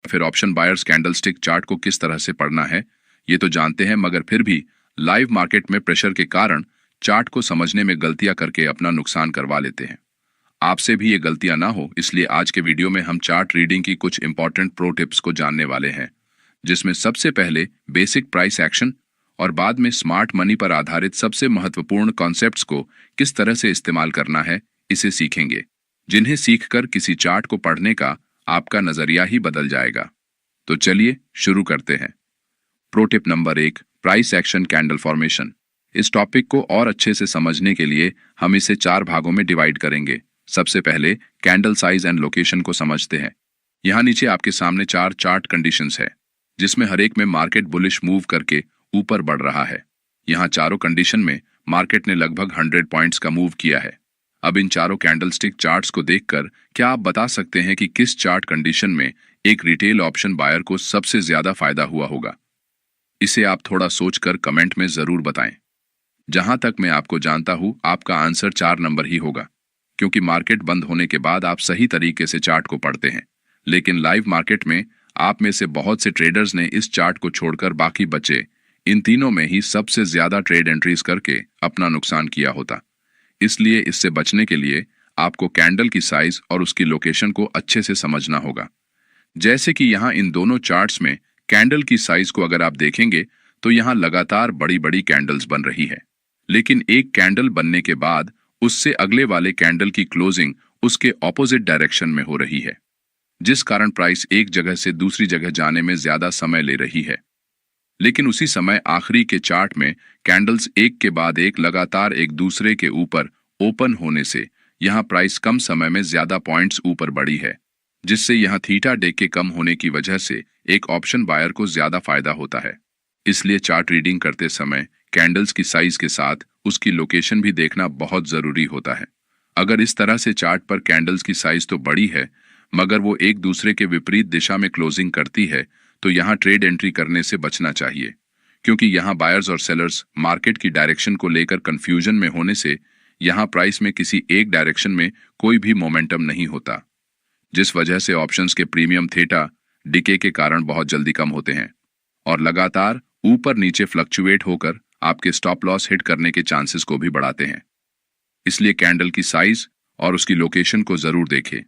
फिर option buyers candlestick chart को किस तरह से पढ़ना है ये तो जानते हैं, मगर फिर भी लाइव मार्केट में प्रेशर के कारण चार्ट को समझने में गलतियां करके अपना नुकसान करवा लेते हैं। आपसे भी ये गलतियां ना हो, इसलिए आज के वीडियो में हम चार्ट रीडिंग की कुछ इंपॉर्टेंट प्रो टिप्स को जानने वाले हैं, जिसमें सबसे पहले बेसिक प्राइस एक्शन और बाद में स्मार्ट मनी पर आधारित सबसे महत्वपूर्ण कॉन्सेप्ट्स को किस तरह से इस्तेमाल करना है इसे सीखेंगे, जिन्हें सीखकर किसी चार्ट को पढ़ने का आपका नजरिया ही बदल जाएगा। तो चलिए शुरू करते हैं। Pro tip number 1, price action candle formation. इस टॉपिक को और अच्छे से समझने के लिए हम इसे 4 भागों में डिवाइड करेंगे। सबसे पहले कैंडल साइज एंड लोकेशन को समझते हैं। यहाँ नीचे आपके सामने 4 चार्ट कंडीशंस है, जिसमें हर एक में मार्केट बुलिश मूव करके ऊपर बढ़ रहा है। यहाँ चारों कंडीशन में मार्केट ने लगभग 100 पॉइंट्स का मूव किया है। अब इन चारों कैंडलस्टिक चार्ट्स को देखकर क्या आप बता सकते हैं कि किस चार्ट कंडीशन में एक रिटेल ऑप्शन बायर को सबसे ज्यादा फायदा हुआ होगा? इसे आप थोड़ा सोचकर कमेंट में जरूर बताएं। जहां तक मैं आपको जानता हूं, आपका आंसर 4 नंबर ही होगा, क्योंकि मार्केट बंद होने के बाद आप सही तरीके से चार्ट को पढ़ते हैं। लेकिन लाइव मार्केट में आप में से बहुत से ट्रेडर्स ने इस चार्ट को छोड़कर बाकी बचे इन तीनों में ही सबसे ज्यादा ट्रेड एंट्रीज करके अपना नुकसान किया होता। इसलिए इससे बचने के लिए आपको कैंडल की साइज और उसकी लोकेशन को अच्छे से समझना होगा। जैसे कि यहाँ इन दोनों चार्ट्स में कैंडल की साइज को अगर आप देखेंगे तो यहाँ लगातार बड़ी बड़ी कैंडल्स बन रही है, लेकिन एक कैंडल बनने के बाद उससे अगले वाले कैंडल की क्लोजिंग उसके ऑपोजिट डायरेक्शन में हो रही है, जिस कारण प्राइस एक जगह से दूसरी जगह जाने में ज्यादा समय ले रही है। लेकिन उसी समय आखिरी के चार्ट में कैंडल्स एक के बाद एक लगातार एक दूसरे के ऊपर ओपन होने से यहाँ प्राइस कम समय में ज्यादा पॉइंट्स ऊपर बढ़ी है, जिससे यहाँ थीटा डे के कम होने की वजह से एक ऑप्शन बायर को ज्यादा फायदा होता है। इसलिए चार्ट रीडिंग करते समय कैंडल्स की साइज के साथ उसकी लोकेशन भी देखना बहुत जरूरी होता है। अगर इस तरह से चार्ट पर कैंडल्स की साइज तो बड़ी है, मगर वो एक दूसरे के विपरीत दिशा में क्लोजिंग करती है, तो यहाँ ट्रेड एंट्री करने से बचना चाहिए, क्योंकि यहाँ बायर्स और सेलर्स मार्केट की डायरेक्शन को लेकर कंफ्यूजन में होने से यहाँ प्राइस में किसी एक डायरेक्शन में कोई भी मोमेंटम नहीं होता, जिस वजह से ऑप्शंस के प्रीमियम थीटा डिके के कारण बहुत जल्दी कम होते हैं और लगातार ऊपर नीचे फ्लक्चुएट होकर आपके स्टॉप लॉस हिट करने के चांसेस को भी बढ़ाते हैं। इसलिए कैंडल की साइज और उसकी लोकेशन को जरूर देखें।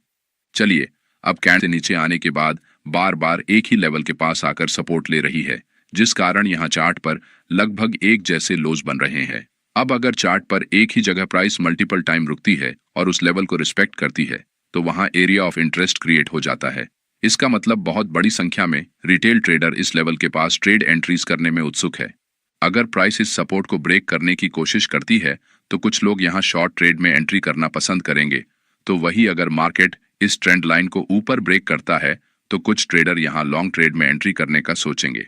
चलिए, अब कैंडल से नीचे आने के बाद बार बार एक ही लेवल के पास आकर सपोर्ट ले रही है, जिस कारण यहाँ चार्ट पर लगभग एक जैसे लोज बन रहे हैं। अब अगर चार्ट पर एक ही जगह प्राइस मल्टीपल टाइम रुकती है और उस लेवल को रिस्पेक्ट करती है, तो वहां एरिया ऑफ इंटरेस्ट क्रिएट हो जाता है। इसका मतलब बहुत बड़ी संख्या में रिटेल ट्रेडर इस लेवल के पास ट्रेड एंट्रीज करने में उत्सुक है। अगर प्राइस इस सपोर्ट को ब्रेक करने की कोशिश करती है तो कुछ लोग यहाँ शॉर्ट ट्रेड में एंट्री करना पसंद करेंगे, तो वही अगर मार्केट इस ट्रेंड लाइन को ऊपर ब्रेक करता है तो कुछ ट्रेडर यहाँ लॉन्ग ट्रेड में एंट्री करने का सोचेंगे,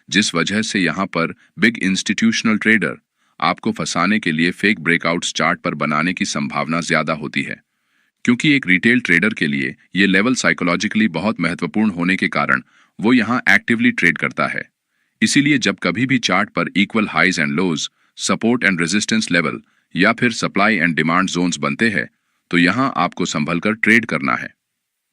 जिस वजह से यहाँ पर बिग इंस्टीट्यूशनल ट्रेडर आपको फंसाने के लिए फेक ब्रेकआउट्स चार्ट पर बनाने की संभावना ज्यादा होती है। क्योंकि एक रिटेल ट्रेडर के लिए ये लेवल साइकोलॉजिकली बहुत महत्वपूर्ण होने के कारण वो यहाँ एक्टिवली ट्रेड करता है। इसीलिए जब कभी भी चार्ट पर equal highs and lows, support and resistance level या फिर सप्लाई एंड डिमांड जोन्स बनते हैं, तो यहाँ आपको संभलकर ट्रेड करना है।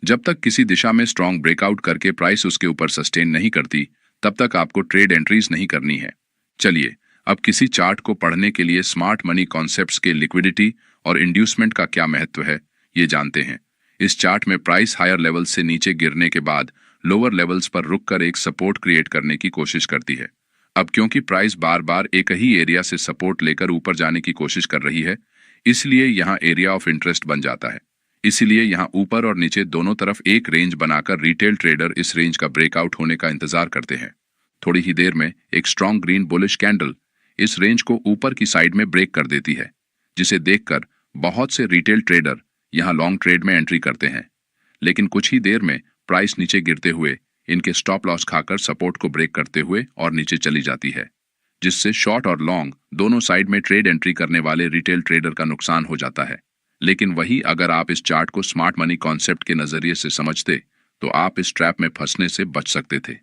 जब तक किसी दिशा में स्ट्रॉन्ग ब्रेकआउट करके प्राइस उसके ऊपर सस्टेन नहीं करती, तब तक आपको ट्रेड एंट्रीज नहीं करनी है। चलिए, अब किसी चार्ट को पढ़ने के लिए स्मार्ट मनी कॉन्सेप्ट्स के लिक्विडिटी और इंड्यूसमेंट का क्या महत्व है ये जानते हैं। इस चार्ट में प्राइस हायर लेवल से नीचे गिरने के बाद लोअर लेवल्स पर रुककर एक सपोर्ट क्रिएट करने की कोशिश करती है। अब क्योंकि प्राइस बार बार एक ही एरिया से सपोर्ट लेकर ऊपर जाने की कोशिश कर रही है, इसलिए यहाँ एरिया ऑफ इंटरेस्ट बन जाता है। इसीलिए यहाँ ऊपर और नीचे दोनों तरफ एक रेंज बनाकर रिटेल ट्रेडर इस रेंज का ब्रेकआउट होने का इंतजार करते हैं। थोड़ी ही देर में एक स्ट्रॉन्ग ग्रीन बुलिश कैंडल इस रेंज को ऊपर की साइड में ब्रेक कर देती है, जिसे देखकर बहुत से रिटेल ट्रेडर यहाँ लॉन्ग ट्रेड में एंट्री करते हैं। लेकिन कुछ ही देर में प्राइस नीचे गिरते हुए इनके स्टॉप लॉस खाकर सपोर्ट को ब्रेक करते हुए और नीचे चली जाती है, जिससे शॉर्ट और लॉन्ग दोनों साइड में ट्रेड एंट्री करने वाले रिटेल ट्रेडर का नुकसान हो जाता है। लेकिन वही अगर आप इस चार्ट को स्मार्ट मनी कॉन्सेप्ट के नजरिए से समझते तो आप इस ट्रैप में फंसने से बच सकते थे।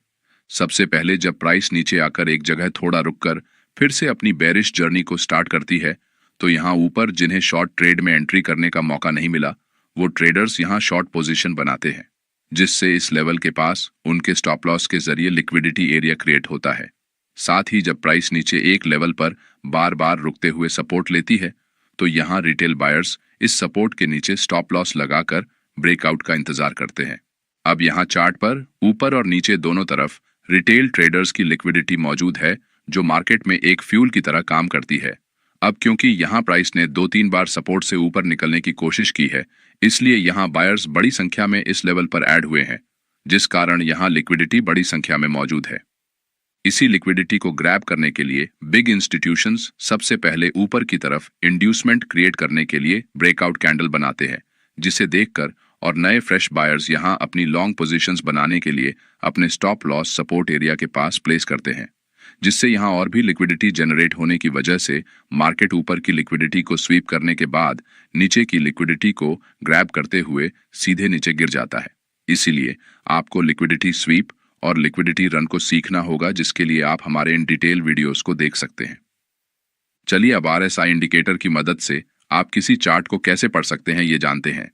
सबसे पहले जब प्राइस नीचे आकर एक जगह थोड़ा रुककर फिर से अपनी बेरिश जर्नी को स्टार्ट करती है, तो यहाँ ऊपर जिन्हें शॉर्ट ट्रेड में एंट्री करने का मौका नहीं मिला, वो ट्रेडर्स यहाँ शॉर्ट पोजीशन बनाते हैं, जिससे इस लेवल के पास उनके स्टॉप लॉस के जरिए लिक्विडिटी एरिया क्रिएट होता है। साथ ही जब प्राइस नीचे एक लेवल पर बार बार रुकते हुए सपोर्ट लेती है तो यहाँ रिटेल बायर्स इस सपोर्ट के नीचे स्टॉप लॉस लगाकर ब्रेकआउट का इंतजार करते हैं। अब यहाँ चार्ट पर ऊपर और नीचे दोनों तरफ रिटेल ट्रेडर्स की लिक्विडिटी मौजूद है जो मार्केट में एक फ्यूल की तरह काम करती है। अब क्योंकि यहाँ प्राइस ने 2-3 बार सपोर्ट से ऊपर निकलने की कोशिश की है, इसलिए यहाँ बायर्स बड़ी संख्या में इस लेवल पर ऐड हुए हैं, जिस कारण यहाँ लिक्विडिटी बड़ी संख्या में मौजूद है। इसी लिक्विडिटी को ग्रैब करने के लिए बिग इंस्टीट्यूशंस सबसे पहले ऊपर की तरफ इंड्यूसमेंट क्रिएट करने के लिए ब्रेकआउट कैंडल बनाते हैं, जिसे देखकर और नए फ्रेश बायर्स यहां अपनी लॉन्ग पोजीशंस बनाने के लिए अपने स्टॉप लॉस सपोर्ट एरिया के पास प्लेस करते हैं, जिससे यहां और भी लिक्विडिटी जनरेट होने की वजह से मार्केट ऊपर की लिक्विडिटी को स्वीप करने के बाद नीचे की लिक्विडिटी को ग्रैब करते हुए सीधे नीचे गिर जाता है। इसीलिए आपको लिक्विडिटी स्वीप और लिक्विडिटी रन को सीखना होगा, जिसके लिए आप हमारे इन डिटेल वीडियोस को देख सकते हैं। चलिए अब RSI इंडिकेटर की मदद से आप किसी चार्ट को कैसे पढ़ सकते हैं ये जानते हैं।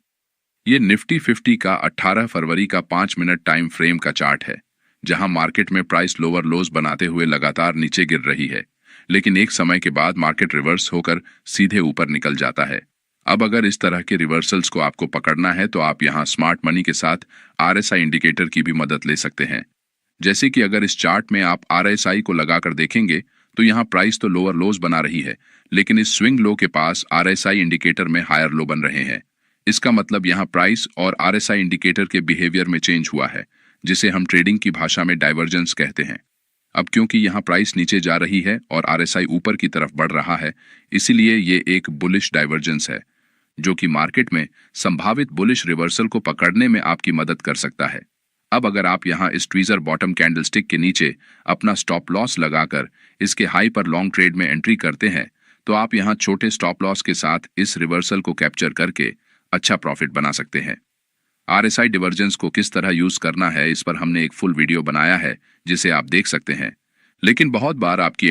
ये निफ्टी 50 का 18 फरवरी का 5 मिनट टाइम फ्रेम का चार्ट है, जहां मार्केट में प्राइस लोअर लोज बनाते हुए लगातार नीचे गिर रही है, लेकिन एक समय के बाद मार्केट रिवर्स होकर सीधे ऊपर निकल जाता है। अब अगर इस तरह के रिवर्सल्स को आपको पकड़ना है तो आप यहां स्मार्ट मनी के साथ RSI इंडिकेटर की भी मदद ले सकते हैं। जैसे कि अगर इस चार्ट में आप RSI को लगाकर देखेंगे तो यहाँ प्राइस तो लोअर लोज बना रही है, लेकिन इस स्विंग लो के पास RSI इंडिकेटर में हायर लो बन रहे हैं। इसका मतलब यहाँ प्राइस और RSI इंडिकेटर के बिहेवियर में चेंज हुआ है, जिसे हम ट्रेडिंग की भाषा में डाइवर्जेंस कहते हैं। अब क्योंकि यहाँ प्राइस नीचे जा रही है और RSI ऊपर की तरफ बढ़ रहा है, इसीलिए ये एक बुलिश डाइवर्जेंस है, जो कि मार्केट में संभावित बुलिश रिवर्सल को पकड़ने में आपकी मदद कर सकता है। अब अगर आप यहाँ इस ट्वीजर बॉटम कैंडलस्टिक के नीचे अपना स्टॉप लॉस लगाकर इसके हाई पर लॉन्ग ट्रेड में एंट्री करते हैं तो आप यहाँ छोटे स्टॉप लॉस के साथ इस रिवर्सल को कैप्चर करके अच्छा प्रॉफिट बना सकते हैं। RSI डिवर्जेंस को किस तरह यूज करना है इस पर हमने एक फुल वीडियो बनाया है, जिसे आप देख सकते हैं, लेकिन बहुत बार आपकी